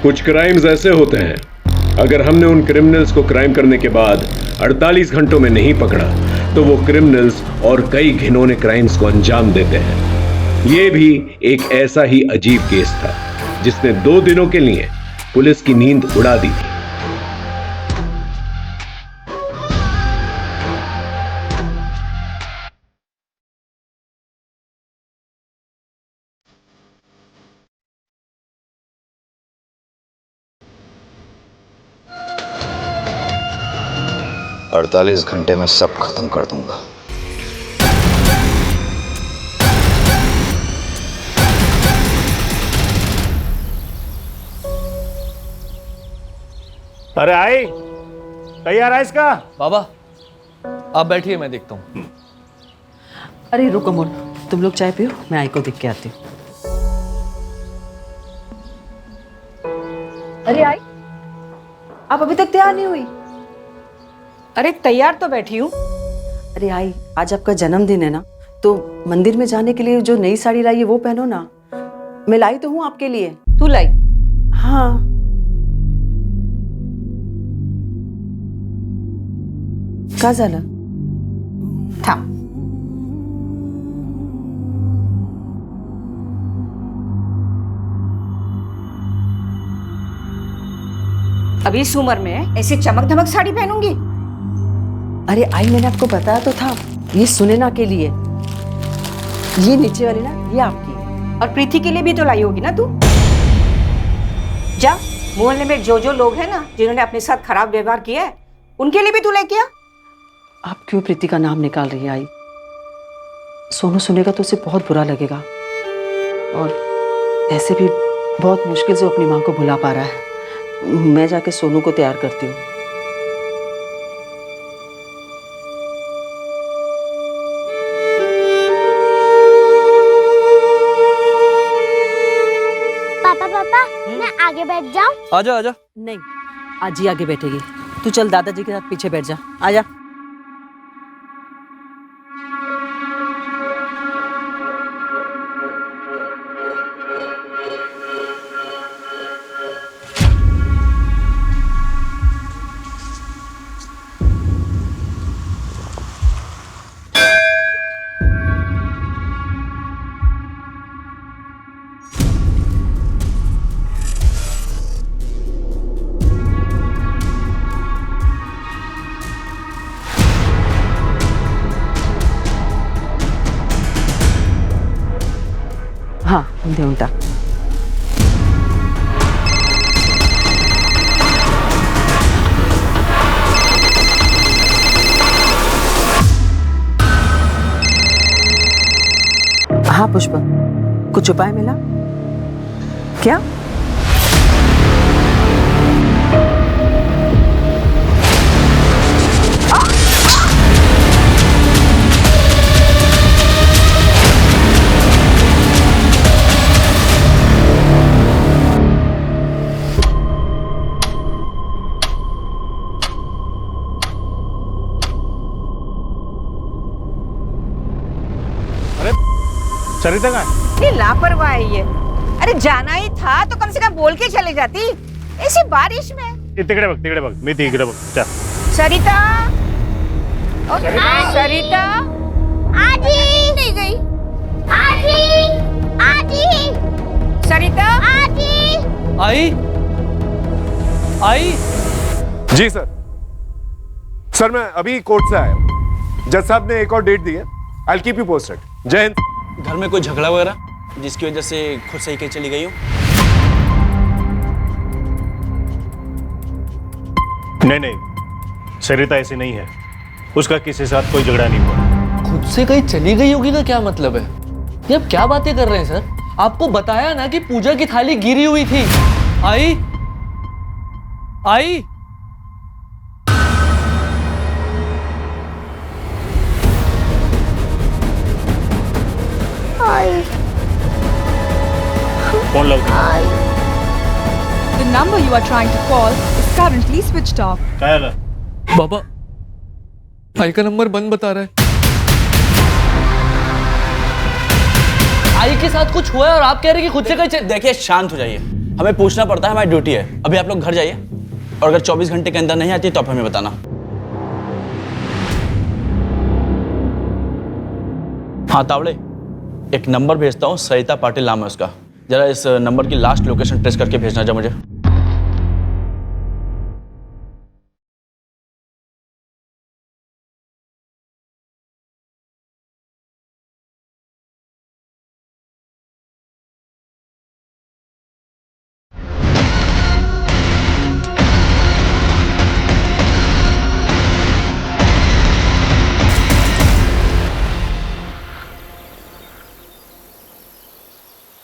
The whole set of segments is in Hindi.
कुछ क्राइम्स ऐसे होते हैं, अगर हमने उन क्रिमिनल्स को क्राइम करने के बाद 48 घंटों में नहीं पकड़ा तो वो क्रिमिनल्स और कई घिनौने क्राइम्स को अंजाम देते हैं। ये भी एक ऐसा ही अजीब केस था जिसने 2 दिनों के लिए पुलिस की नींद उड़ा दी थी। अड़तालीस घंटे में सब खत्म कर दूंगा। अरे आई, तैयार है इसका? बाबा आप बैठिए, मैं देखता हूँ। अरे रुको मोन, तुम लोग चाय पियो, मैं आई को देख के आती हूँ। अरे आई, आप अभी तक तैयार नहीं हुई? अरे तैयार तो बैठी हूँ। अरे आई, आज आपका जन्मदिन है ना, तो मंदिर में जाने के लिए जो नई साड़ी लाई है वो पहनो ना। मैं लाई तो हूँ आपके लिए। तू लाई? हाँ। का झालं? थांब। अभी इस उम्र में ऐसी चमक धमक साड़ी पहनूंगी? अरे आई, मैंने आपको बताया तो था, ये सुनैना के लिए। ये नीचे वाली ना, ये आपकी। और प्रीति के लिए भी तो लाई होगी ना तू? जा, मोहल्ले में जो लोग हैं ना जिन्होंने अपने साथ खराब व्यवहार किया है, उनके लिए भी तू लेके आ। आप क्यों प्रीति का नाम निकाल रही है आई? सोनू सुनेगा तो उसे बहुत बुरा लगेगा, और ऐसे भी बहुत मुश्किल से अपनी माँ को भुला पा रहा है। मैं जाके सोनू को तैयार करती हूँ। पापा, मैं आगे बैठ जाऊं? आजा आजा। नहीं, आज ही आगे बैठेगी। तू चल दादाजी के साथ पीछे बैठ जा। आजा। हाँ, देऊन टाक। हाँ पुष्पा, कुछ उपाय मिला क्या? सरिता कहाँ है? ये लापरवाह है ये। अरे जाना ही था तो कम से कम बोल के चले जाती, ऐसी बारिश में। तिकडे बघ, मी तिकडे बघ। चल। सरिता, सरिता आजी नहीं गई। आजी, आजी, सरिता, आजी। आई आई। जी सर मैं अभी कोर्ट से आया हूं। जज साहब ने एक और डेट दी है। I will keep you posted. जय हिंद। घर में कोई झगड़ा वगैरह जिसकी वजह से खुद सही के चली गई हो? नहीं, सरिता ऐसी नहीं है। उसका किसी के साथ कोई झगड़ा नहीं हुआ। खुद से कहीं चली गई होगी का क्या मतलब है? ये आप क्या बातें कर रहे हैं सर? आपको बताया ना कि पूजा की थाली गिरी हुई थी। आई आई। फोन लग The number you are trying to call is currently switched off. क्या है? बाबा, आई का नंबर बंद बता रहा है। आई के साथ कुछ हुआ है और आप कह रहे हैं कि खुद से कहीं देखिए शांत हो जाइए। हमें पूछना पड़ता है, हमारी ड्यूटी है। अभी आप लोग घर जाइए और अगर 24 घंटे के अंदर नहीं आती तो आप हमें बताना। हाँ तावड़े, एक नंबर भेजता हूँ, सरिता पाटिल नाम है उसका। जरा इस नंबर की लास्ट लोकेशन ट्रेस करके भेजना जा मुझे।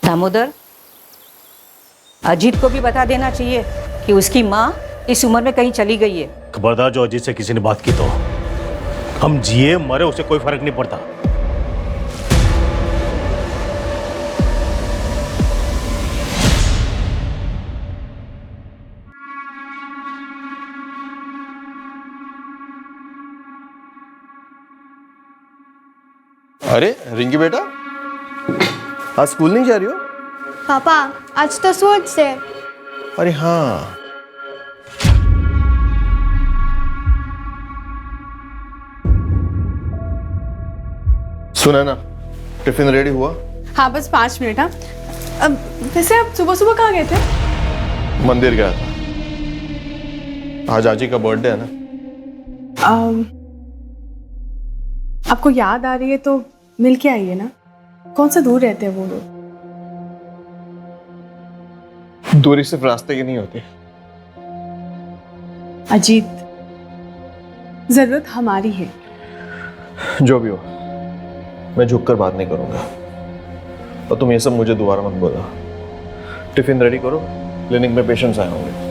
दामोदर, अजीत को भी बता देना चाहिए कि उसकी माँ इस उम्र में कहीं चली गई है। खबरदार, जो अजीत से किसी ने बात की तो हम जिए मरे उसे कोई फर्क नहीं पड़ता। अरे रिंकी बेटा, आज स्कूल नहीं जा रही हो? पापा आज तो स्पोर्ट्स है। अरे हाँ, सुना ना, टिफिन रेडी हुआ? हाँ बस 5 मिनट। हाँ अब वैसे आप सुबह सुबह कहाँ गए थे? मंदिर गया था, आज आजी का बर्थडे है ना। आपको याद आ रही है तो मिल के आइए ना। कौन सा दूर रहते हैं वो लोग? दूरी सिर्फ रास्ते की नहीं होती। अजीत, जरूरत हमारी है। जो भी हो, मैं झुककर बात नहीं करूंगा। और तुम ये सब मुझे दोबारा मत बोला। टिफिन रेडी करो, क्लिनिक में पेशेंट्स आए होंगे।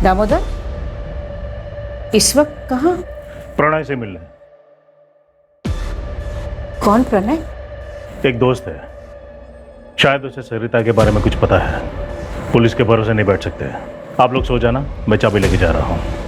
दामोदर, इस वक्त कहाँ? प्रणय से मिलने। कौन प्रणय? एक दोस्त है, शायद उसे सरिता के बारे में कुछ पता है। पुलिस के भरोसे नहीं बैठ सकते। आप लोग सो जाना, मैं चाबी लेके जा रहा हूँ।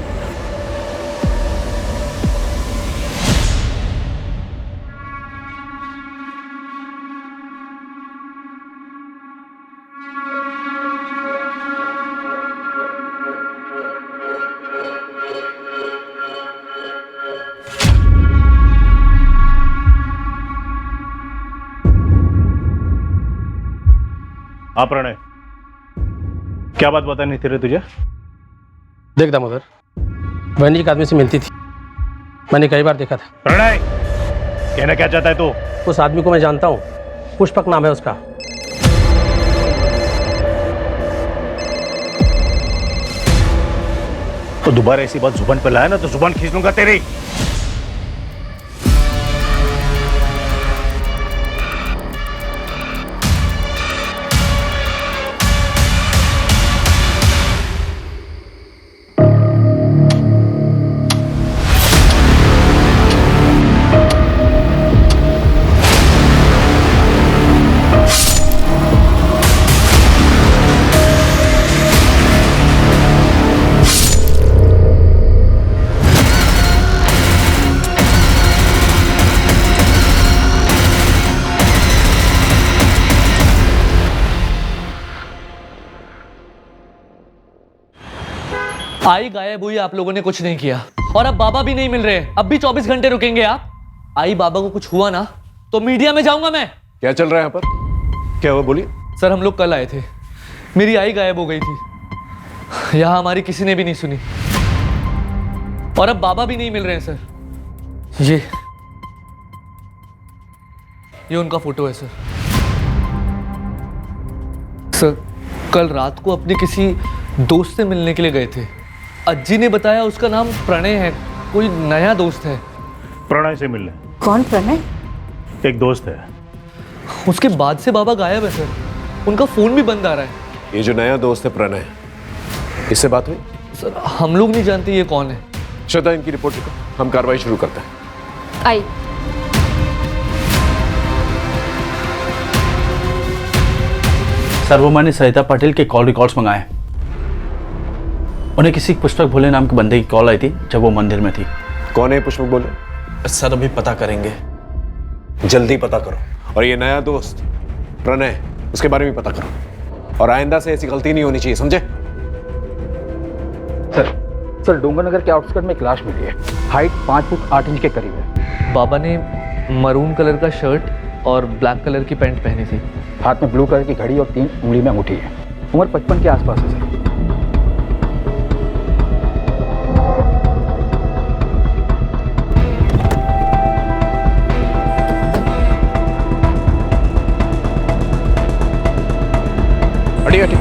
हाँ प्रणय, क्या बात बतानी थी रे तुझे? देख दामोदर, बहनी एक आदमी से मिलती थी, मैंने कई बार देखा था। प्रणय, कहना क्या चाहता है तू? उस आदमी को मैं जानता हूँ, पुष्पक नाम है उसका। तो दोबारा ऐसी बात जुबान पे लाया ना तो जुबान खींच लूंगा तेरी। आई गायब हुई, आप लोगों ने कुछ नहीं किया, और अब बाबा भी नहीं मिल रहे। अब भी 24 घंटे रुकेंगे आप? आई बाबा को कुछ हुआ ना तो मीडिया में जाऊंगा मैं। क्या चल रहा है यहाँ पर? क्या हुआ, बोलिए। सर हम लोग कल आए थे, मेरी आई गायब हो गई थी, यहाँ हमारी किसी ने भी नहीं सुनी, और अब बाबा भी नहीं मिल रहे हैं सर। ये उनका फोटो है सर। सर कल रात को अपने किसी दोस्त से मिलने के लिए गए थे, अज्जी ने बताया उसका नाम प्रणय है, कोई नया दोस्त है। प्रणय से मिलने? कौन प्रणय? एक दोस्त है। उसके बाद से बाबा गायब है सर, उनका फोन भी बंद आ रहा है। ये जो नया दोस्त है प्रणय, इससे बात हुई? सर हम लोग नहीं जानते ये कौन है। श्रद्धा, इनकी रिपोर्ट लिखो, हम कार्रवाई शुरू करते हैं। आई। सर वो मैंने सरिता पाटिल के कॉल रिकॉर्ड्स मंगाए। उन्हें किसी पुष्पक भोले नाम के बंदे की कॉल आई थी जब वो मंदिर में थी। कौन है पुष्पक भोले? सर अभी पता करेंगे। जल्दी पता करो। और ये नया दोस्त प्रणय, उसके बारे में पता करो, और आइंदा से ऐसी गलती नहीं होनी चाहिए, समझे? सर डूंगरनगर के आउटस्कर्ट में एक लाश मिली है, हाइट 5 फुट 8 इंच के करीब है। बाबा ने मरून कलर का शर्ट और ब्लैक कलर की पैंट पहनी थी। हाथ में ब्लू कलर की घड़ी और 3 उंगली में अंगूठी है। उम्र 55 के आसपास है सर। हटिए।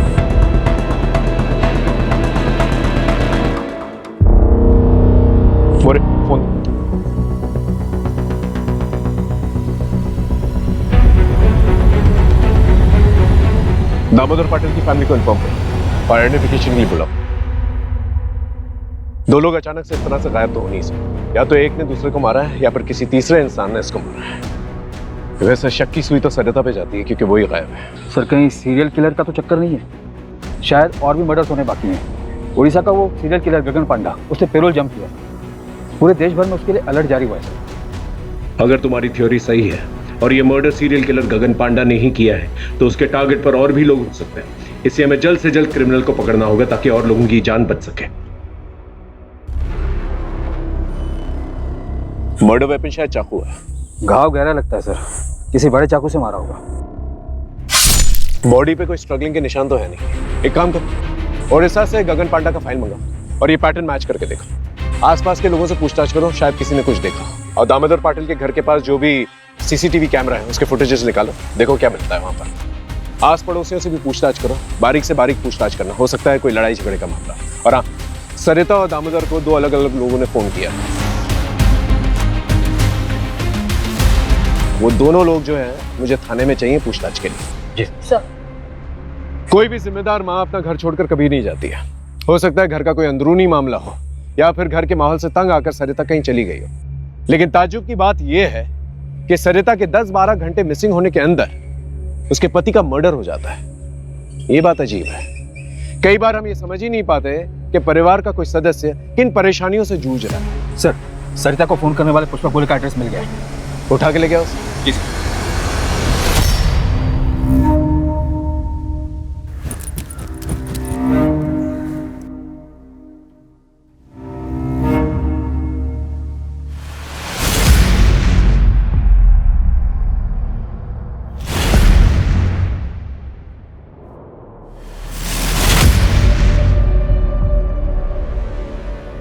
फोन। दामोदर पाटिल की फैमिली को इन्फॉर्म करो और आइडेंटिफिकेशन के लिए बुलाओ। दो लोग अचानक से इस तरह से गायब तो हो नहीं सकते, या तो एक ने दूसरे को मारा है या फिर किसी तीसरे इंसान ने इसको मारा है। वैसे शक की सुई तो सरिता पे जाती है क्योंकि वो ही गायब है। सर कहीं सीरियल किलर का तो चक्कर नहीं है? शायद और भी मर्डर्स होने बाकी हैं। उड़ीसा का वो सीरियल किलर गगन पांडा, उसने पेरोल जंप किया, पूरे देश भर में उसके लिए अलर्ट जारी हुआ है सर। अगर तुम्हारी थ्योरी सही है और ये मर्डर सीरियल किलर गगन पांडा ने ही किया है तो उसके टारगेट पर और भी लोग हो सकते हैं, इसलिए हमें जल्द से जल्द क्रिमिनल को पकड़ना होगा ताकि और लोगों की जान बच सके। मर्डर वेपन शायद चाकू है। घाव गहरा लगता है सर, किसी बड़े चाकू से मारा होगा। बॉडी पे कोई स्ट्रगलिंग के निशान तो है नहीं। एक काम करो, ओडिशा से गगन पांडा का फाइल मंगाओ और ये पैटर्न मैच करके देखो। आसपास के लोगों से पूछताछ करो, शायद किसी ने कुछ देखा। और दामोदर पाटिल के घर के पास जो भी सीसीटीवी कैमरा है उसके फुटेजेस निकालो, देखो क्या मिलता है वहां पर। आस पड़ोसियों से भी पूछताछ करो, बारीक से बारीक पूछताछ करना, हो सकता है कोई लड़ाई झगड़े का मामला। और हाँ, सरिता और दामोदर को 2 अलग अलग लोगों ने फोन किया। वो दोनों लोग जो है मुझे थाने में चाहिए पूछताछ के लिए। जी सर। कोई भी जिम्मेदार माँ अपना घर छोड़कर कभी नहीं जाती है। हो सकता है घर का कोई अंदरूनी मामला हो या फिर घर के माहौल से तंग आकर सरिता कहीं चली गई हो, लेकिन ताज्जुब की बात यह है कि सरिता के 10-12 घंटे मिसिंग होने के अंदर उसके पति का मर्डर हो जाता है। ये बात अजीब है। कई बार हम ये समझ ही नहीं पाते कि परिवार का कोई सदस्य किन परेशानियों से जूझ रहा है। सर सरिता को फोन करने वाले पुष्पक भोले का एड्रेस मिल गया है। उठा के ले गया उसे? जी सर।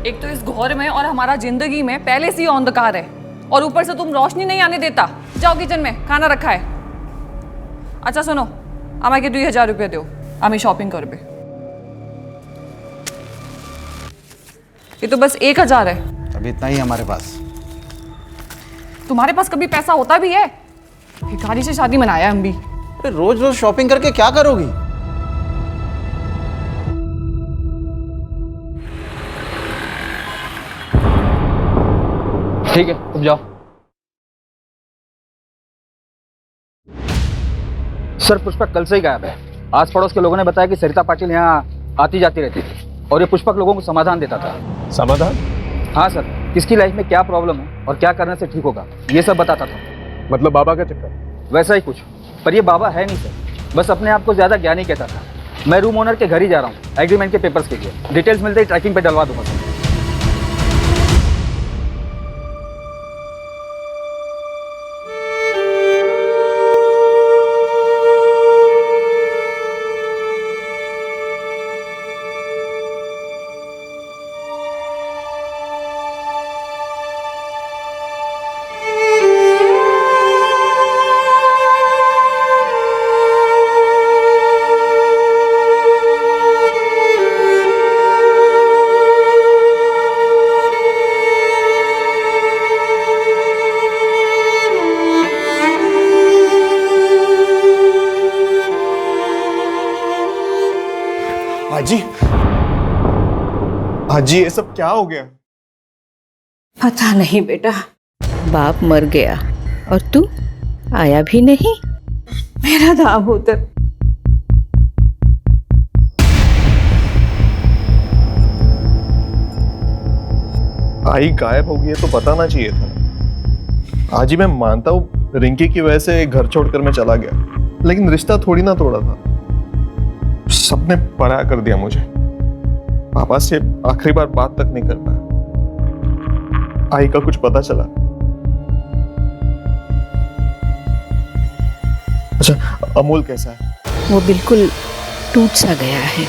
एक तो इस घोर में और हमारा जिंदगी में पहले से ही अंधकार है, और ऊपर से तुम रोशनी नहीं आने देता। जाओ किचन में, खाना रखा है। अच्छा सुनो, আমাকে 2000 रुपये दो, আমি शॉपिंग करबे। ये तो बस 1000 है। अभी इतना ही हमारे पास। तुम्हारे पास कभी पैसा होता भी है? भिखारी से शादी मनाया हम भी। रोज रोज शॉपिंग करके क्या करोगी? ठीक है तुम जाओ। सर पुष्पक कल से ही गायब है। आस पड़ोस के लोगों ने बताया कि सरिता पाटिल यहाँ आती जाती रहती थी और ये पुष्पक लोगों को समाधान देता था। समाधान? हाँ सर, किसकी लाइफ में क्या प्रॉब्लम है और क्या करने से ठीक होगा ये सब बताता था। मतलब बाबा का चक्कर? वैसा ही कुछ, पर ये बाबा है नहीं सर, बस अपने आप को ज्यादा ज्ञानी कहता था। मैं रूम ओनर के घर ही जा रहा हूँ एग्रीमेंट के पेपर्स के लिए। डिटेल्स मिलते ही ट्रैकिंग पे डलवा दूंगा सर। हाजी ये सब क्या हो गया? पता नहीं बेटा, बाप मर गया और तू आया भी नहीं। मेरा दामोदर। आई गायब हो गई है तो बताना चाहिए था। आज ही मैं मानता हूँ रिंकी की वजह से घर छोड़कर मैं चला गया, लेकिन रिश्ता थोड़ी ना तोड़ा था। सबने पराया कर दिया मुझे। पापा से आखिरी बार बात तक नहीं कर पाया। आई का कुछ पता चला? अच्छा, अमोल कैसा है? वो बिल्कुल टूट सा गया है।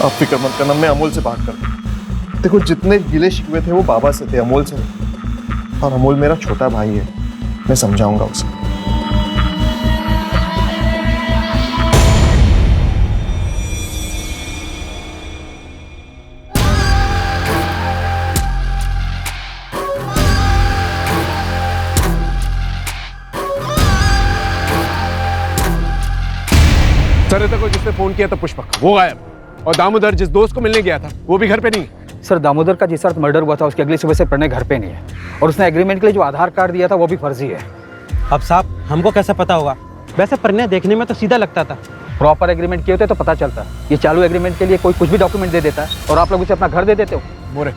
आप फिक्र मत करना, मैं अमोल से बात करता हूँ। देखो जितने गिले शिकवे थे वो बाबा से थे, अमोल से नहीं। और अमोल मेरा छोटा भाई है, मैं समझाऊंगा उसे। सरिता को जिसने फोन किया था पुष्पक, वो गायब। और दामोदर जिस दोस्त को मिलने गया था वो भी घर पे नहीं। सर दामोदर का जिस रात मर्डर हुआ था उसकी अगली सुबह से प्रणय घर पे नहीं है, और उसने एग्रीमेंट के लिए जो आधार कार्ड दिया था वो भी फर्जी है। अब साहब हमको कैसे पता होगा? वैसे प्रणय देखने में तो सीधा लगता था। प्रॉपर एग्रीमेंट किए होते तो पता चलता। ये चालू एग्रीमेंट के लिए कोई कुछ भी डॉक्यूमेंट दे देता है और आप लोग उसे अपना घर दे देते हो। मोरे,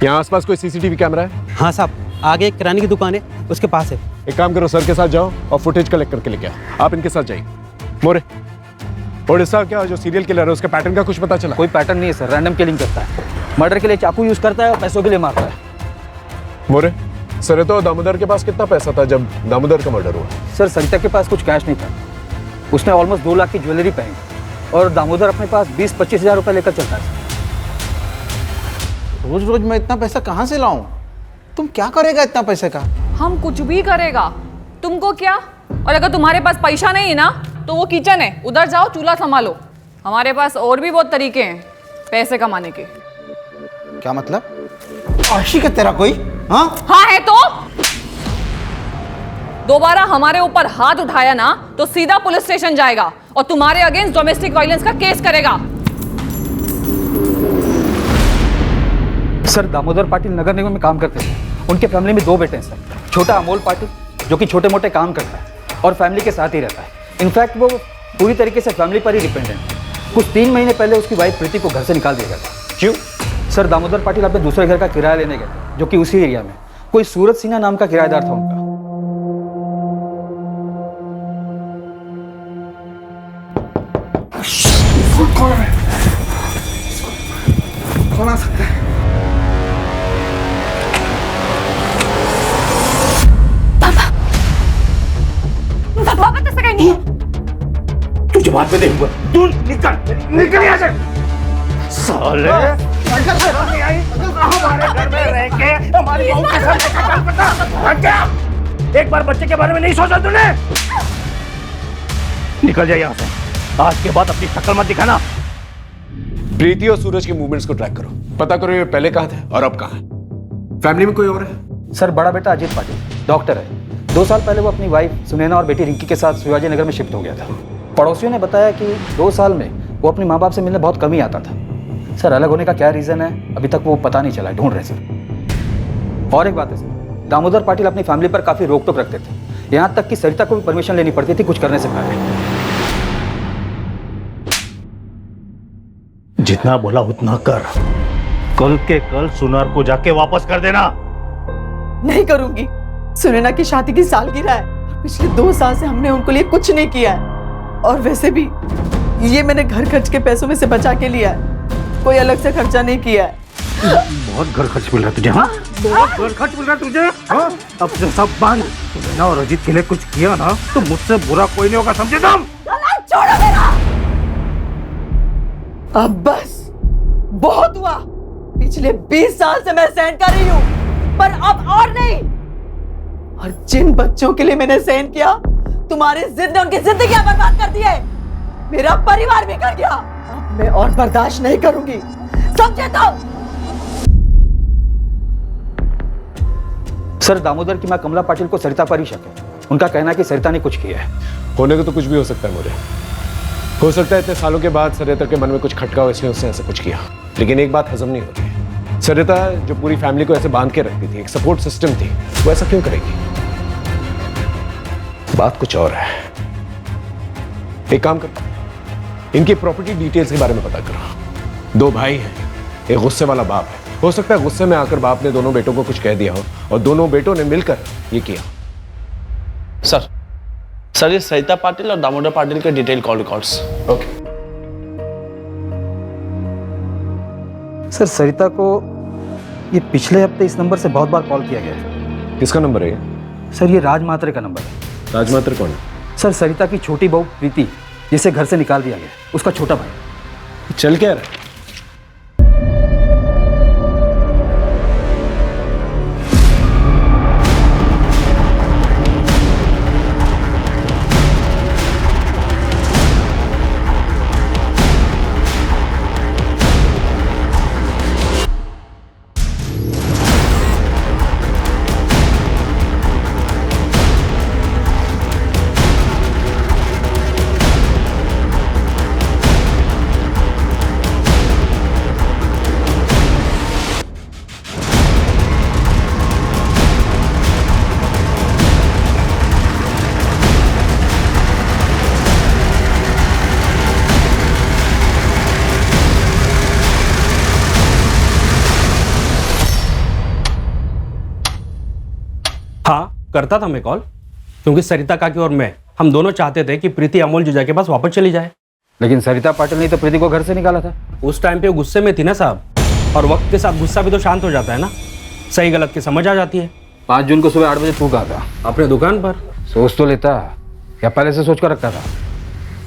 यहाँ आसपास कोई सीसीटीवी कैमरा है? हाँ साहब, आगे एक किराने की दुकान है, उसके पास है। एक काम करो, सर के साथ जाओ और फुटेज कलेक्ट करके लेके आओ। आप इनके साथ जाइए। मोरे, ओडिशा क्या जो सीरियल किलर है उसके पैटर्न का कुछ पता चला? कोई पैटर्न नहीं है सर, रैंडम किलिंग करता है। मर्डर के लिए चाकू यूज करता है और पैसों के लिए मारता है। मोरे, सरिता और दामोदर के पास कितना पैसा था जब दामोदर का मर्डर हुआ? सर सरिता के पास कुछ कैश नहीं था। उसने ऑलमोस्ट 2 लाख की ज्वेलरी पहनी और दामोदर अपने पास 20-25 हज़ार रुपये लेकर चलता है। रोज रोज मैं इतना पैसा कहाँ से लाऊं? तुम क्या करेगा इतना पैसे का? हम कुछ भी करेगा, तुमको क्या? और अगर तुम्हारे पास पैसा नहीं है ना तो वो किचन है, उधर जाओ चूल्हा संभालो। हमारे पास और भी बहुत तरीके हैं पैसे कमाने के। क्या मतलब? आशिक है तेरा कोई? हाँ हाँ है तो दोबारा हमारे ऊपर हाथ उठाया ना तो सीधा पुलिस स्टेशन जाएगा और तुम्हारे अगेंस्ट डोमेस्टिक वायलेंस का केस करेगा। सर दामोदर पाटिल नगर निगम में काम करते थे। उनके फैमिली में 2 बेटे हैं सर। छोटा अमोल पाटिल जो कि छोटे मोटे काम करता है और फैमिली के साथ ही रहता है। इनफैक्ट वो पूरी तरीके से फैमिली पर ही डिपेंडेंट है। कुछ 3 महीने पहले उसकी वाइफ प्रीति को घर से निकाल दिया गया था। क्यों? सर दामोदर पाटिल अपने दूसरे घर का किराया लेने गए जो कि उसी एरिया में कोई सूरज सिन्हा नाम का किराएदार था उनका। कौन आ सकता है? पापा तो सगाई नहीं है। तुझे बात में देखूंगा। तू निकल निकल यहाँ से। साले हमारे घर में रह के हमारी बहू के साथ क्या पता? क्या एक बार बच्चे के बारे में नहीं सोचा तूने? निकल जा यहाँ से। आज के बाद अपनी शक्ल मत दिखाना। प्रीति और सूरज के मूवमेंट्स को ट्रैक करो, पता करो ये पहले कहाँ थे और अब कहाँ है। फैमिली में कोई और है? सर बड़ा बेटा अजीत पाटिल डॉक्टर है। 2 साल पहले वो अपनी वाइफ सुनैना और बेटी रिंकी के साथ शिवाजी नगर में शिफ्ट हो गया था। पड़ोसियों ने बताया कि 2 साल में वो अपने माँ बाप से मिलने बहुत कम ही आता था। सर अलग होने का क्या रीज़न है अभी तक वो पता नहीं चला, ढूंढ रहे सर। और एक बात है सर, दामोदर पाटिल अपनी फैमिली पर काफ़ी रोक टोक रखते थे। यहाँ तक कि सरिता को भी परमिशन लेनी पड़ती थी कुछ करने से पहले। जितना बोला उतना कर। कल के कल सुनार को जाके वापस कर देना। नहीं करूंगी। सुनैना की शादी की सालगिरह है और पिछले 2 साल से हमने उनको लिए कुछ नहीं किया है। और वैसे भी ये मैंने घर खर्च के पैसों में से बचा के लिया है, कोई अलग से खर्चा नहीं किया है। बहुत घर खर्च मिल रहा है तुझे? हाँ बहुत घर खर्च मिल रहा है तुझे? हाँ अब से सब बांध। सुनैना और अजीत के लिए कुछ किया ना तो मुझसे बुरा कोई नहीं होगा, समझे तुम? छोड़ो मेरा। अब बस बहुत हुआ। पिछले 20 साल से मैं सहन कर रही हूँ पर अब और नहीं। और जिन बच्चों के लिए मैंने सहन किया तुम्हारी जिद ने उनकी जिंदगियां बर्बाद कर दी है। मेरा परिवार भी कर गया। अब मैं और बर्दाश्त नहीं करूंगी, समझे तो? सर दामोदर की मां कमला पाटिल को सरिता पर ही शक है। उनका कहना है कि सरिता ने कुछ किया है। होने को तो कुछ भी हो सकता है मोरे। हो सकता है इतने सालों के बाद सरिता के मन में कुछ खटका हो इसलिए उसने ऐसा कुछ किया। लेकिन एक बात हजम नहीं हो रही। सरिता जो पूरी फैमिली को ऐसे बांध के रखती थी, एक सपोर्ट सिस्टम थी, वो ऐसा क्यों करेगी? बात कुछ और है। एक काम करो, इनकी प्रॉपर्टी डिटेल्स के बारे में पता करो। 2 भाई हैं, एक गुस्से वाला बाप है। हो सकता है गुस्से में आकर बाप ने दोनों बेटों को कुछ कह दिया हो और दोनों बेटों ने मिलकर ये किया। सर ये सरिता पाटिल और दामोदर पाटिल के detail call records. Okay sir, Sarita को ये पिछले हफ्ते इस नंबर से बहुत बार कॉल किया गया है। किसका नंबर है ये? सर ये राज मात्रे का नंबर है। राज मात्रे कौन है? सर सरिता की छोटी बहू प्रीति, जिसे घर से निकाल दिया गया, उसका छोटा भाई। चल क्या रहा है? हाँ, करता था मैं कॉल, क्योंकि सरिता काकी और मैं, हम दोनों चाहते थे कि प्रीति अमोल जीजा के पास वापस चली जाए। लेकिन सरिता पाटिल ने तो प्रीति को घर से निकाला था। उस टाइम पे वो गुस्से में थी ना साहब, और वक्त के साथ गुस्सा भी तो शांत हो जाता है ना, सही गलत की समझ आ जाती है। 5 जून को सुबह 8 बजे तू कहा था अपने दुकान पर। सोच तो लेता, या पहले से सोच कर रखता था?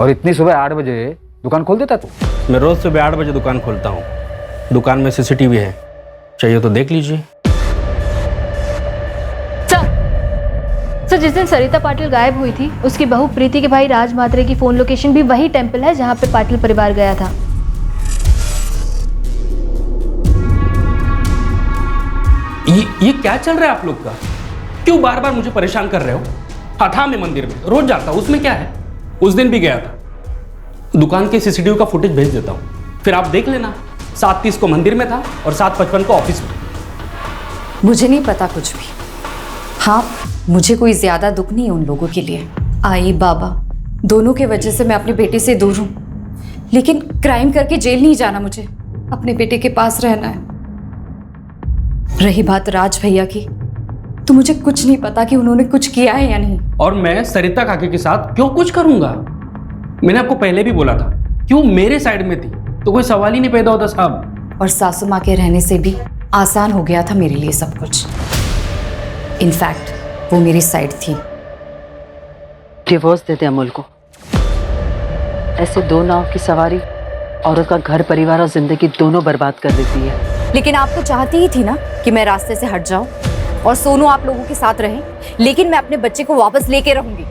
और इतनी सुबह 8 बजे दुकान खोल देता तू? मैं रोज सुबह 8 बजे दुकान खोलता हूँ। दुकान में CCTV है, चाहिए तो देख लीजिए। सर, जिस दिन सरिता पाटिल गायब हुई थी, उसकी बहू प्रीति के भाई राज मात्रे की फोन लोकेशन भी वही टेंपल है जहां पे पाटिल परिवार गया था। ये क्या चल रहा है आप लोग का? क्यों बार बार मुझे परेशान कर रहे हो? हाँ था, मैं मंदिर में रोज जाता हूँ, उसमें क्या है? उस दिन भी गया था। दुकान के CCTV का फुटेज भेज देता हूँ, फिर आप देख लेना। 7:30 को मंदिर में था और 7:55 को ऑफिस में। मुझे नहीं पता कुछ भी। हाँ, मुझे कोई ज्यादा दुख नहीं है उन लोगों के लिए। आई बाबा दोनों के वजह से मैं अपनी बेटी से दूर हूँ, लेकिन क्राइम करके जेल नहीं जाना, मुझे अपने बेटे के पास रहना है। रही बात राज भैया की, तो मुझे कुछ नहीं पता कि उन्होंने कुछ किया है या नहीं। और मैं सरिता काकी के साथ क्यों कुछ करूंगा? मैंने आपको पहले भी बोला था कि वो मेरे साइड में थी, तो कोई सवाल ही नहीं पैदा होता साहब। और सासू माँ के रहने से भी आसान हो गया था मेरे लिए सब कुछ। इनफैक्ट वो मेरी साइड थी। डिवोर्स दे दे अमोल को। ऐसे 2 नाव की सवारी औरत का घर, परिवार और जिंदगी दोनों बर्बाद कर देती है। लेकिन आप तो चाहती ही थी ना कि मैं रास्ते से हट जाऊं और सोनू आप लोगों के साथ रहे, लेकिन मैं अपने बच्चे को वापस लेके रहूंगी।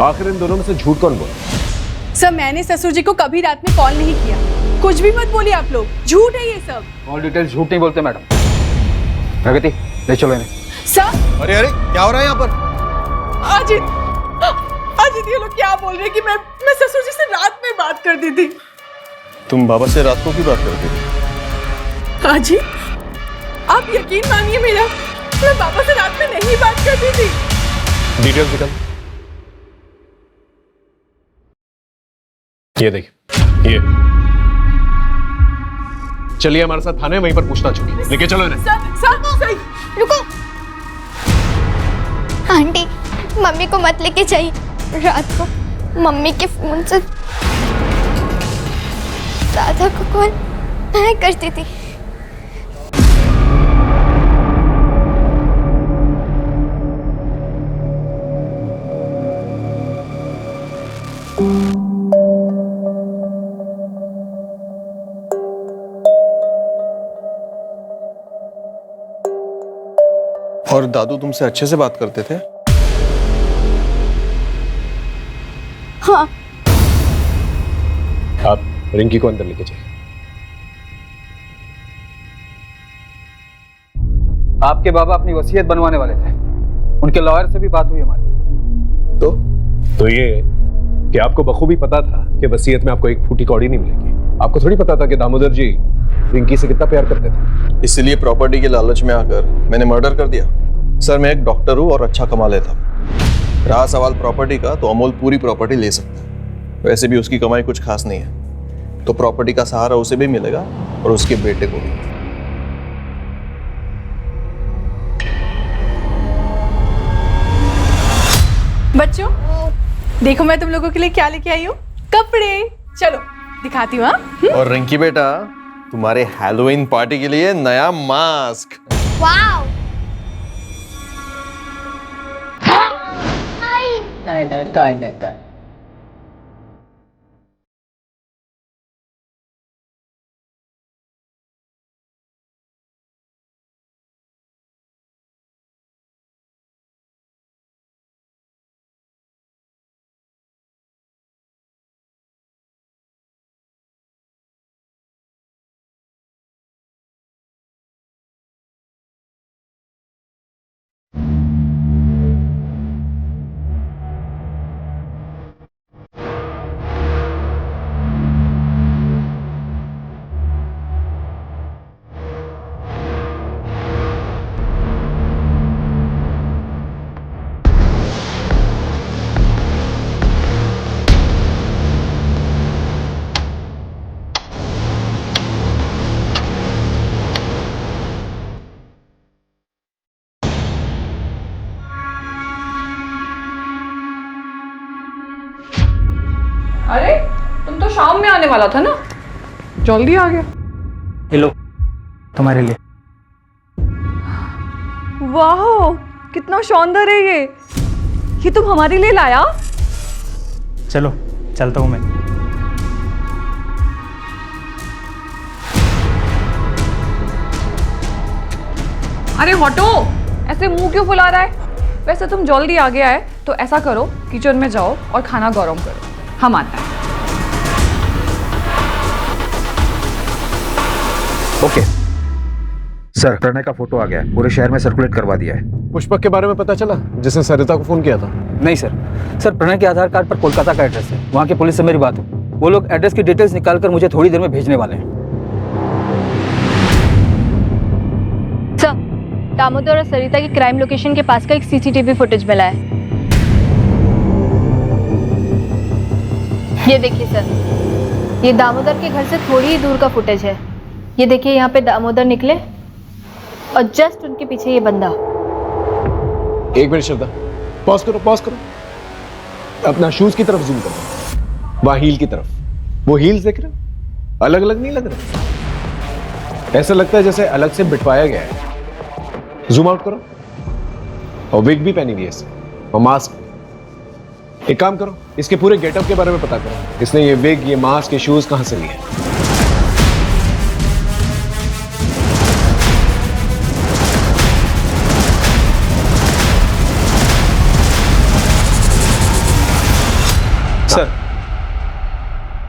आखिर इन दोनों में से झूठ कौन बोला? सर, मैंने ससुर जी को कभी रात में कॉल नहीं किया। कुछ भी मत बोलिए आप लोग, झूठ है ये सब। ऑल डिटेल्स झूठ नहीं बोलते मैडम। प्रगति ले चलो इन्हें। सर, अरे क्या हो रहा है यहाँ पर? अजित ये लोग क्या बोल रहे हैं कि मैं ससुर जी से रात में बात कर दी थी। तुम बाबा से रात को क्यों बात करते थे? अजित, आप यकीन मानिए मेरा, मैं बाबा से रात में नहीं बात करती थी। डिटेल्स निकल। ये देखिए, ये चलिए हमारे साथ थाने, वहीं पर पूछताछ होगी। लेके चलो इन्हें। सर, रुको। आंटी, मम्मी को मत लेके जाइए। रात को मम्मी के फोन से राधा को कॉल मैं करती थी। और दादू तुमसे अच्छे से बात करते थे? हाँ। आप रिंकी को अंदर लेके जाइए। आपके बाबा अपनी वसीयत बनवाने वाले थे, उनके लॉयर से भी बात हुई हमारी। तो ये कि आपको बखूबी पता था कि वसीयत में आपको एक फूटी कौड़ी नहीं मिलेगी। आपको थोड़ी पता था कि दामोदर जी रिंकी से कितना प्यार करते थे? इसलिए प्रॉपर्टी के लालच में आकर मैंने मर्डर कर दिया। सर मैं एक डॉक्टर हूँ और अच्छा कमा लेता हूँ। रहा सवाल प्रॉपर्टी का, तो अमोल पूरी प्रॉपर्टी ले सकता है। वैसे भी उसकी कमाई कुछ खास नहीं है, तो प्रॉपर्टी का सहारा उसे भी मिलेगा और उसके बेटे को भी। बच्चों देखो मैं तुम लोगों के लिए क्या लेके आई हूँ, कपड़े। चलो दिखाती हूँ। हाँ और रिंकी बेटा, तुम्हारे हैलोवीन पार्टी के लिए नया मास्क। वाओ। नहीं। अरे तुम तो शाम में आने वाला था ना, जल्दी आ गया। हेलो, तुम्हारे लिए। वाह कितना शानदार है ये तुम हमारे लिए लाया? चलो चलता हूँ मैं। अरे हटो, ऐसे मुंह क्यों फुला रहा है? वैसे तुम जल्दी आ गया है तो ऐसा करो, किचन में जाओ और खाना गरम करो, हम आते हैं। ओके सर, प्रणय का फोटो आ गया है, पूरे शहर में सर्कुलेट करवा दिया है। पुष्पक के बारे में पता चला, जिसने सरिता को फोन किया था? नहीं सर, प्रणय के आधार कार्ड पर कोलकाता का एड्रेस है। वहाँ की पुलिस से मेरी बात हुई, वो लोग एड्रेस की डिटेल्स निकालकर मुझे थोड़ी देर में भेजने वाले हैं। सर, दामोदर और सरिता की क्राइम लोकेशन के पास का एक सीसीटीवी फुटेज मिला है। ये देखिए सर, ये दामोदर के घर से थोड़ी ही दूर का फुटेज है। ये देखिए, यहाँ पे दामोदर निकले और जस्ट उनके पीछे ये बंदा। एक मिनट श्रद्धा, पॉज करो। अपना शूज की तरफ जूम करो, वहां हील की तरफ। वो हील्स देख रहे हो? अलग अलग नहीं लग रहे, ऐसा लगता है जैसे अलग से बिठवाया गया है। जूम आउट करो। और विग भी पहनी हुई है इसने, और मास्क। एक काम करो, इसके पूरे गेटअप के बारे में पता करो। इसने ये विग, ये मास्क, ये शूज कहां से लिए?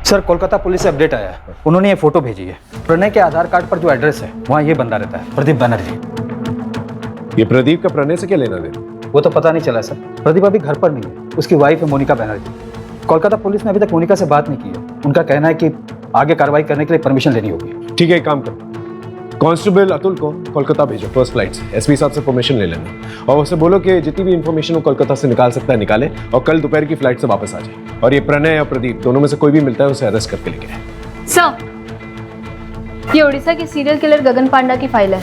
सर, कोलकाता पुलिस से अपडेट आया है, उन्होंने ये फोटो भेजी है। प्रणय के आधार कार्ड पर जो एड्रेस है वहाँ ये बंदा रहता है, प्रदीप बनर्जी। ये प्रदीप का प्रणय से क्या लेना देना? वो तो पता नहीं चला सर, प्रदीप अभी घर पर नहीं है, उसकी वाइफ है मोनिका बनर्जी। कोलकाता पुलिस ने अभी तक मोनिका से बात नहीं की है। उनका कहना है कि आगे कार्रवाई करने के लिए परमिशन लेनी होगी। ठीक है, एक काम करो, कांस्टेबल अतुल को कोलकाता भेजो फर्स्ट फ्लाइट से। एसपी साहब से परमिशन ले लेना और उसे बोलो कि जितनी भी इंफॉर्मेशन वो कोलकाता से निकाल सकता है निकाले, और कल दोपहर की फ्लाइट से वापस आ जाए। और ये प्रणय या प्रदीप दोनों में से कोई भी मिलता है उसे अरेस्ट करके लेके आए। सर, ये उड़ीसा के सीरियल किलर गगन पांडा की फाइल है।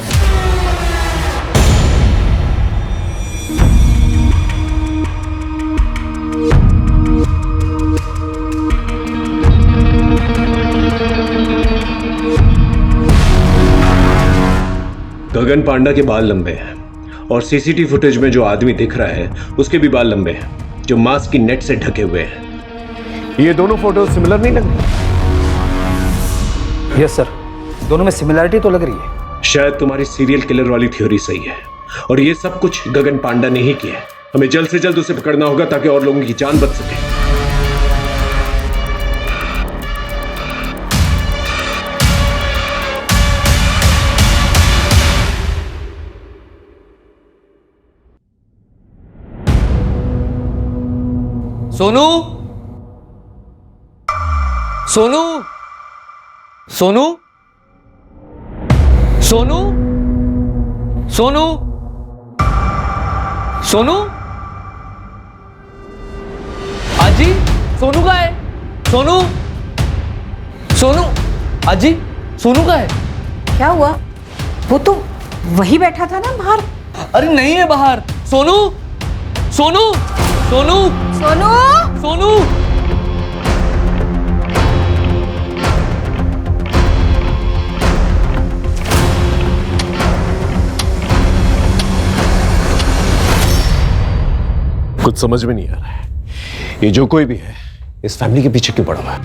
गगन पांडा के बाल लंबे हैं और सीसीटीवी फुटेज में जो आदमी दिख रहा है उसके भी बाल लंबे हैं, जो मास्क की नेट से ढके हुए हैं। ये दोनों फोटो सिमिलर नहीं लग रही? यस सर, दोनों में सिमिलरिटी तो लग रही है। शायद तुम्हारी सीरियल किलर वाली थ्योरी सही है और ये सब कुछ गगन पांडा ने ही किया है। हमें जल्द से जल्द उसे पकड़ना होगा ताकि और लोगों की जान बच सके। सोनू, सोनू, सोनू सोनू सोनू सोनू आजी सोनू का है? सोनू सोनू आजी सोनू का है? क्या हुआ? वो तो वही बैठा था ना बाहर। अरे नहीं है बाहर। सोनू सोनू सोनू सोनू सोनू कुछ समझ में नहीं आ रहा है, ये जो कोई भी है इस फैमिली के पीछे क्यों पड़ा हुआ है?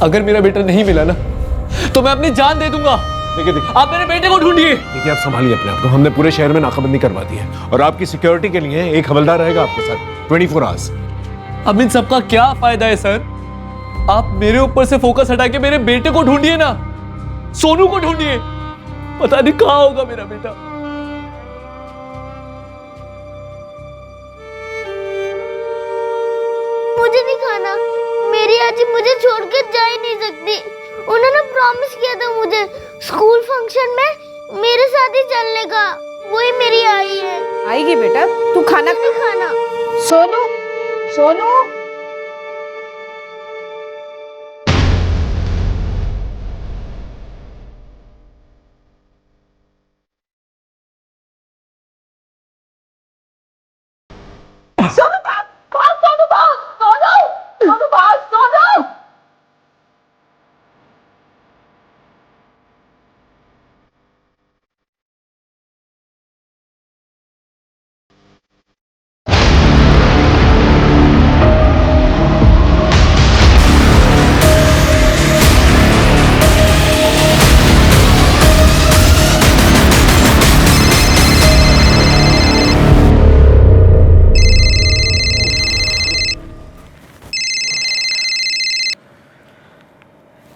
अगर मेरा बेटा नहीं मिला ना तो मैं अपनी जान दे दूंगा। देखिए आप मेरे बेटे को ढूंढिए। देखिए आप संभालिए अपने आप को, हमने पूरे शहर में नाकाबंदी करवा दी है और आपकी सिक्योरिटी के लिए एक हवलदार रहेगा आपके साथ 24 आवर्स। अब इन सबका क्या फायदा है सर? आप मेरे ऊपर से फोकस हटा के मेरे बेटे को ढूंढिए ना, सोनू को ढूंढिए। पता नहीं कहां होगा मेरा बेटा। मुझे नहीं खाना, मेरी आजी मुझे छोड़कर जा ही नहीं सकती। उन्होंने प्रॉमिस किया था मुझे स्कूल फंक्शन में मेरे साथ ही चलने का। वही मेरी आई है। आएगी बेटा, तू खाना नहीं खाना। सोनू सोनू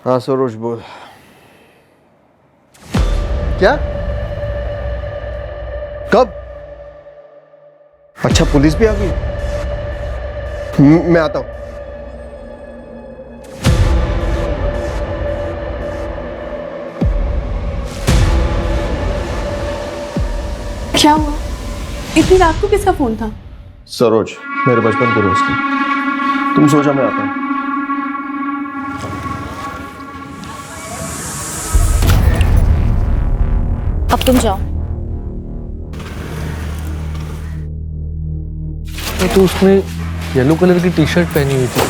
हाँ सरोज बोल। क्या? कब? अच्छा पुलिस भी आ गई? मैं आता हूं। क्या हुआ? इतनी रात को किसका फोन था? सरोज, मेरे बचपन के दोस्त हैं। तुम सो जा, मैं आता हूं। अब तुम जाओ। तो उसने येलो कलर की टी शर्ट पहनी हुई थी।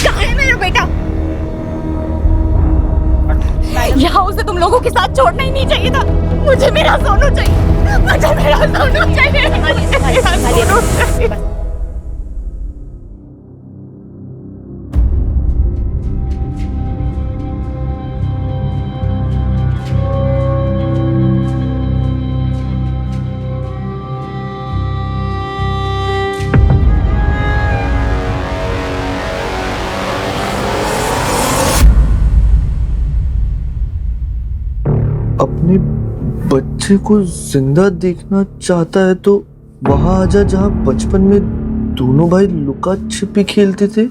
कहाँ है मेरा बेटा? यहाँ उसे तुम लोगों के साथ छोड़ना ही नहीं चाहिए था। मुझे मेरा सोनू चाहिए, मुझे मेरा सोनू चाहिए, मुझे मेरा सोनू चाहिए। अपने बच्चे को जिंदा देखना चाहता है तो वहां आजा जहां बचपन में दोनों भाई लुका छिपी खेलते थे।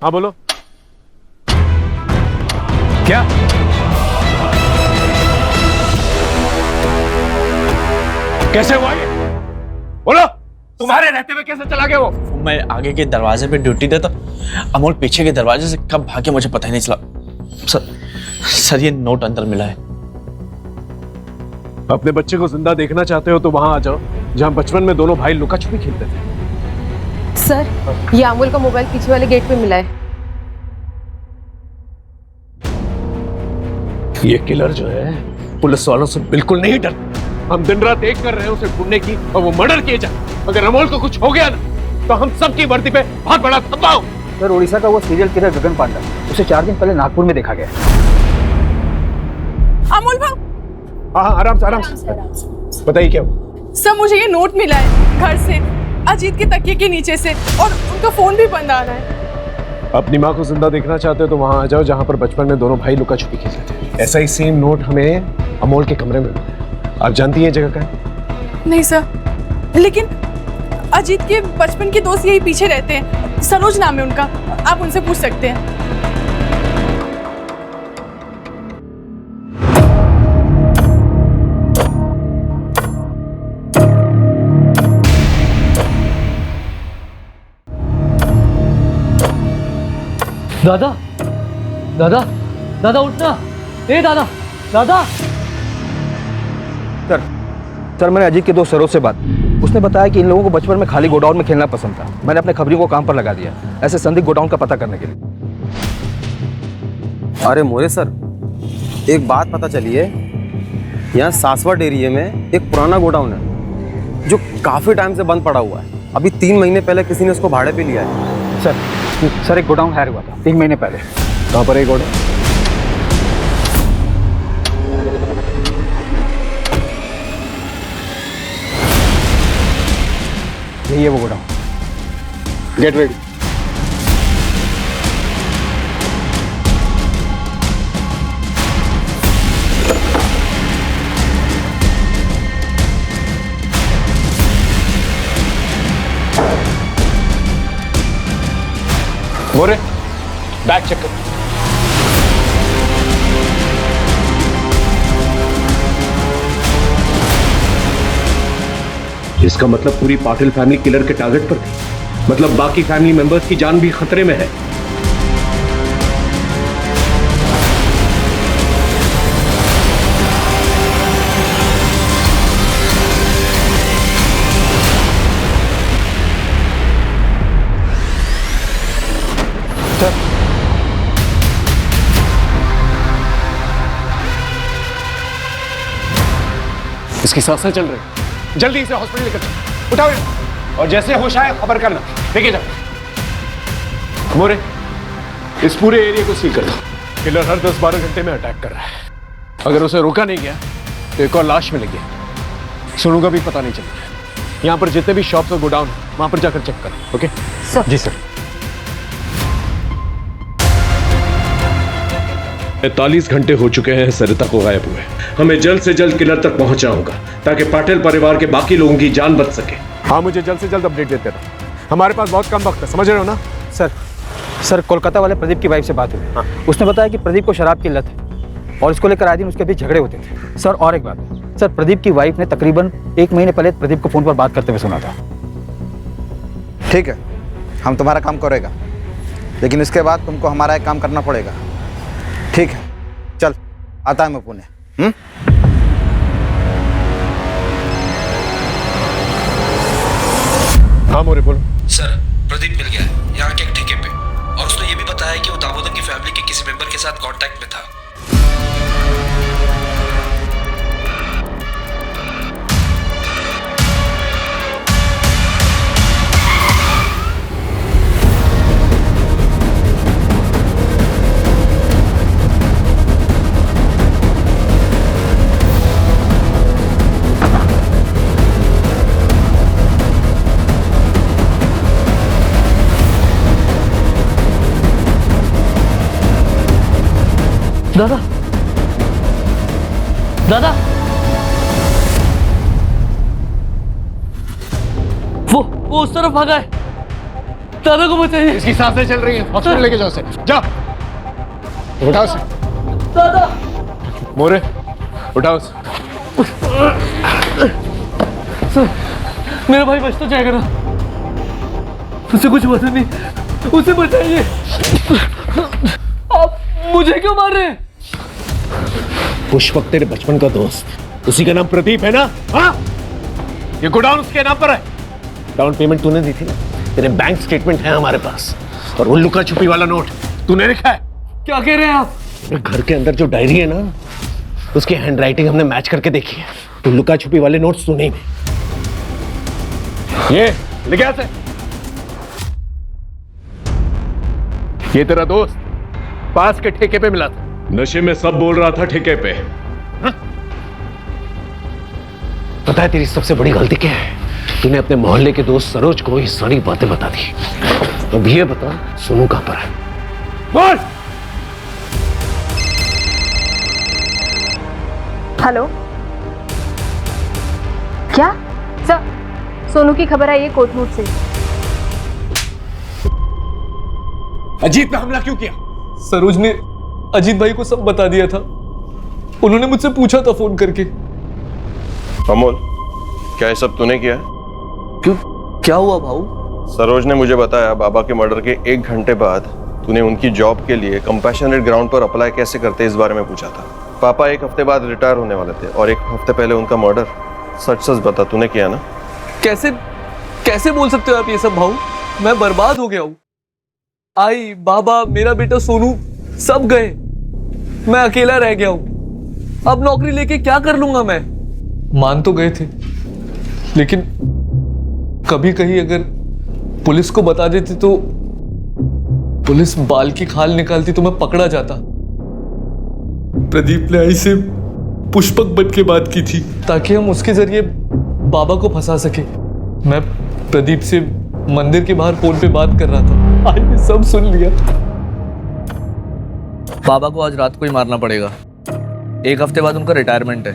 हाँ बोलो। क्या? कैसे हुआ ये? बोलो, तुम्हारे रहते हुए कैसे चला गया वो? मैं आगे के दरवाजे पे ड्यूटी देता, अमोल पीछे के दरवाजे से कब भागे मुझे पता ही नहीं चला। सर ये नोट अंदर मिला है। अपने बच्चे को जिंदा देखना चाहते हो तो वहां आ जाओ जहां बचपन में दोनों भाई लुका छुपी खेलते थे। सर, ये अमूल का मोबाइल पीछे वाले गेट पे मिला है। ये किलर जो है पुलिस वालों से बिल्कुल नहीं डरता। हम दिन रात एक कर रहे हैं उसे ढूंढने की और वो मर्डर किए जाए। अगर अमोल को कुछ हो गया ना तो हम सबकी वर्दी पे बहुत बड़ा धब्बा हो। सर उड़ीसा का वो सीरियल किलर गगन पांडा, उसे 4 दिन पहले नागपुर में देखा गया। अमोल भाई, हाँ आराम से बताइए क्या हुआ? सर मुझे ये नोट मिला है घर से, अजीत के तकिए के नीचे से, और उनका फोन भी बंद आ रहा है। अपनी माँ को जिंदा देखना चाहते हो तो वहां आ जाओ जहां पर बचपन में दोनों भाई लुका छुपी खेलते थे। ऐसा ही सेम नोट हमें अमोल के कमरे में मिला। आप जानती हैं जगह का है? नहीं सर, लेकिन अजीत के बचपन के दोस्त यही पीछे रहते हैं, सरोज नाम है उनका, आप उनसे पूछ सकते हैं। दादा दादा दादा उठना, ए दादा दादा। सर मैंने अजीत के दोस्त सरोज से बात, उसने बताया कि इन लोगों को बचपन में खाली गोडाउन में खेलना पसंद था। मैंने अपने खबरी को काम पर लगा दिया ऐसे संदिग्ध गोडाउन का पता करने के लिए। अरे मोरे सर, एक बात पता चली है, यहाँ सासवट एरिया में एक पुराना गोडाउन है जो काफ़ी टाइम से बंद पड़ा हुआ है। अभी 3 महीने पहले किसी ने उसको भाड़े पे लिया है। सर एक गोडाउन हायर हुआ था 3 महीने पहले। कहाँ पर है गोडाउन? यही है वो godown. Get ready. More, bag check कर। इसका मतलब पूरी पाटिल फैमिली किलर के टारगेट पर थी, मतलब बाकी फैमिली मेंबर्स की जान भी खतरे में है। इसकी सांसें चल रही, जल्दी इसे हॉस्पिटल लेकर चलो। उठाओ इन्हें, और जैसे होश आए खबर करना। लेके जाओ। मोरे, इस पूरे एरिया को सील कर दो। किलर हर 10-12 घंटे में अटैक कर रहा है। अगर उसे रोका नहीं गया तो एक और लाश मिलेगी। सोनू का भी पता नहीं चलेगा। यहाँ पर जितने भी शॉप्स और गोडाउन वहां पर जाकर चेक करो। Okay sir? जी सर। 45 घंटे हो चुके हैं सरिता को गायब हुए। हमें जल्द से जल्द किलर तक पहुंचना होगा ताकि पाटिल परिवार के बाकी लोगों की जान बच सके। हाँ, मुझे जल्द से जल्द अपडेट देते रहो। हमारे पास बहुत कम वक्त है, समझ रहे हो ना? सर कोलकाता वाले प्रदीप की वाइफ से बात हुई। हाँ। उसने बताया कि प्रदीप को शराब की लत है और इसको लेकर आए दिन उसके बीच झगड़े होते थे। सर और एक बात, सर प्रदीप की वाइफ ने तकरीबन 1 महीने पहले प्रदीप को फोन पर बात करते हुए सुना था। ठीक है, हम तुम्हारा काम करेगा, लेकिन इसके बाद तुमको हमारा एक काम करना पड़ेगा। ठीक है, चल आता है मैं पुणे। हाँ मोरे बोलो। सर प्रदीप मिल गया है यहाँ के एक ठेके पे, और उसने ये भी बताया कि वो दामोदर की फैमिली के किसी मेंबर के साथ कांटेक्ट में था। दादा दादा, वो उस तरफ भागा है। दादा को बचाइए। इसकी सांसें चल रही हैं, हॉस्पिटल लेके जाओ उसे। जाओ, उठाओ उसे। दादा मोरे, उठाओ उसे। सर मेरा भाई बच तो जाएगा ना? उसे कुछ पता नहीं, उसे बचाइए। आप मुझे क्यों मार रहे हैं? पुष्पक तेरे बचपन का दोस्त, उसी का नाम प्रदीप है ना? हाँ, ये गोडाउन उसके नाम पर है। डाउन पेमेंट तूने दी थी ना, तेरे बैंक स्टेटमेंट है हमारे पास, और वो लुका छुपी वाला नोट तूने लिखा है। क्या कह रहे हैं आप? घर के अंदर जो डायरी है ना, उसकी हैंडराइटिंग हमने मैच करके देखी है। तो लुका छुपी वाले नोट्स तूने ही। ये लिखा है। ये तेरा दोस्त पास के ठेके पे मिला था। नशे में सब बोल रहा था ठेके पे। पता है तेरी सबसे बड़ी गलती क्या है? तूने अपने मोहल्ले के दोस्त सरोज को ये सारी बातें बता दी। अब ये बता सोनू कहां पर है? बोल। हेलो, क्या सर? सोनू की खबर आई है कोटमूट से। अजीत पे हमला क्यों किया? सरोज ने अजीत भाई को सब बता दिया था। उन्होंने मुझसे पूछा था फोन करके। अमोल, क्या ये सब तूने किया? क्यों, क्या हुआ भाऊ? सरोज ने मुझे बताया बाबा के मर्डर के 1 घंटे बाद तूने उनकी जॉब के लिए कंपैशनेट ग्राउंड पर अप्लाई कैसे करते इस बारे में पूछा था। पापा 1 हफ्ते बाद रिटायर होने वाले थे और 1 हफ्ते पहले उनका मर्डर। सच सच बता, तूने किया ना? कैसे कैसे बोल सकते हो आप ये सब भाऊ? मैं बर्बाद हो गया हूँ। आई, बाबा, मेरा बेटा सोनू सब गए। मैं अकेला रह गया हूँ। अब नौकरी लेके क्या कर लूंगा मैं? मान तो गए थे, लेकिन कभी कहीं अगर पुलिस को बता देती तो पुलिस बाल की खाल निकालती तो मैं पकड़ा जाता। प्रदीप ने आई से पुष्पक बन के बात की थी ताकि हम उसके जरिए बाबा को फंसा सके। मैं प्रदीप से मंदिर के बाहर फोन पे बात कर रहा था। आई ने सब सुन लिया। बाबा को आज रात को ही मारना पड़ेगा। 1 हफ्ते बाद उनका रिटायरमेंट है।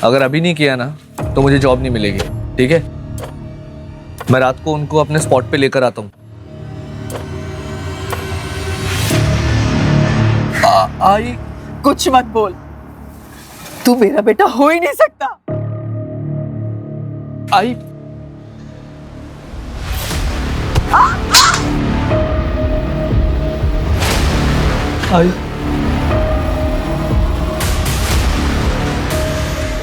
अगर अभी नहीं किया ना तो मुझे जॉब नहीं मिलेगी। ठीक है, मैं रात को उनको अपने स्पॉट पे लेकर आता हूँ। आई, कुछ मत बोल। तू मेरा बेटा हो ही नहीं सकता। आई, आई,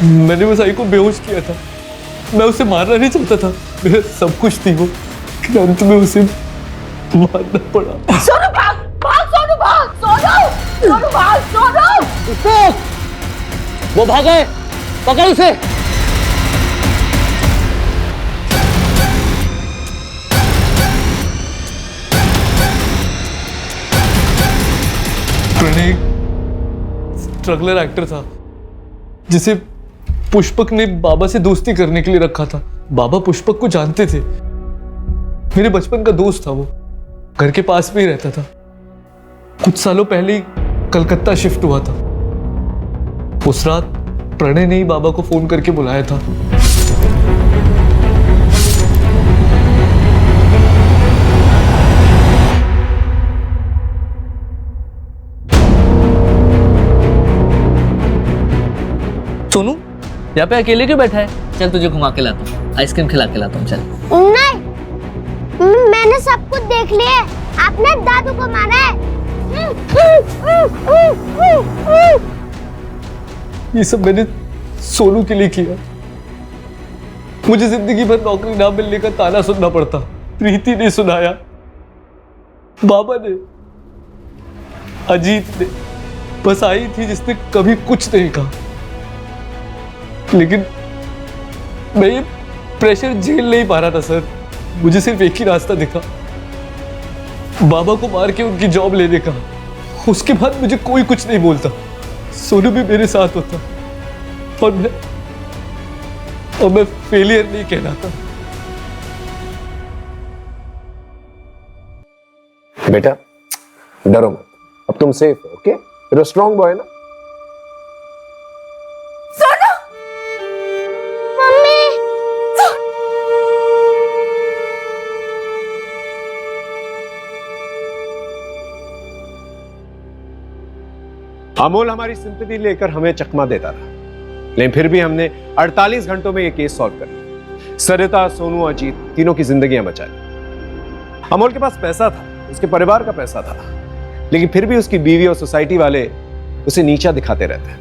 मैंने बस आई को बेहोश किया था। मैं उसे मारना नहीं चाहता था। मेरा सब कुछ थी वो, लेकिन अंत में उसे मारना पड़ा। सोनू भाग, भाग सोनू भाग, सोनू, सोनू भाग, सोनू। वो भाग गए, पकड़ उसे। प्रणय स्ट्रगलर एक्टर था जिसे पुष्पक ने बाबा से दोस्ती करने के लिए रखा था। बाबा पुष्पक को जानते थे। मेरे बचपन का दोस्त था वो। घर के पास में ही रहता था। कुछ सालों पहले ही कलकत्ता शिफ्ट हुआ था। उस रात प्रणय ने ही बाबा को फोन करके बुलाया था। सोनू, यहाँ पे अकेले क्यों बैठा है? चल तुझे घुमा के लाता हूँ, आइसक्रीम खिला के लाता हूँ। चल। नहीं, मैंने सब कुछ देख लिया। आपने दादू को मारा है। ये सब मैंने सोनू के लिए किया। मुझे जिंदगी भर नौकरी ना मिलने का ताना सुनना पड़ता। प्रीति ने सुनाया, बाबा ने, अजीत ने, बस आई थी जिसने कभी कुछ नहीं कहा। लेकिन मैं ये प्रेशर झेल नहीं पा रहा था सर। मुझे सिर्फ एक ही रास्ता दिखा, बाबा को मार के उनकी जॉब लेने का। उसके बाद मुझे कोई कुछ नहीं बोलता। सोनू भी मेरे साथ होता और मैं फेलियर नहीं कहलाता। बेटा डरो मत, अब तुम सेफ हो। Okay, you're a strong boy ना? अमोल हमारी सिंपैथी लेकर हमें चकमा देता रहा, लेकिन फिर भी हमने 48 घंटों में यह केस सॉल्व कर लिया। सरिता, सोनू, अजीत तीनों की जिंदगियां बचा ली। अमोल के पास पैसा था, उसके परिवार का पैसा था, लेकिन फिर भी उसकी बीवी और सोसाइटी वाले उसे नीचा दिखाते रहते,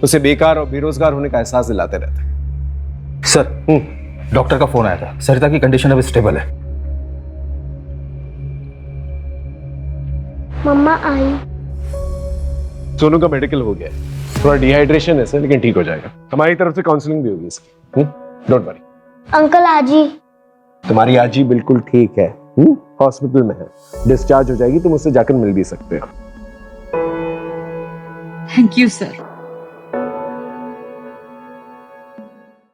उसे बेकार और बेरोजगार होने का एहसास दिलाते रहते। सर, डॉक्टर का फोन आया था। सरिता की कंडीशन अब स्टेबल है। मम्मा आई। सोनू का मेडिकल हो गया है, थोड़ा डिहाइड्रेशन है सर, लेकिन ठीक हो जाएगा। हमारी तरफ से काउंसलिंग भी होगी इसकी। Don't worry. अंकल आजी। तुम्हारी आजी बिल्कुल ठीक है। हॉस्पिटल में है, डिस्चार्ज हो जाएगी, तुम उससे जाकर मिल भी सकते हो। Thank you sir.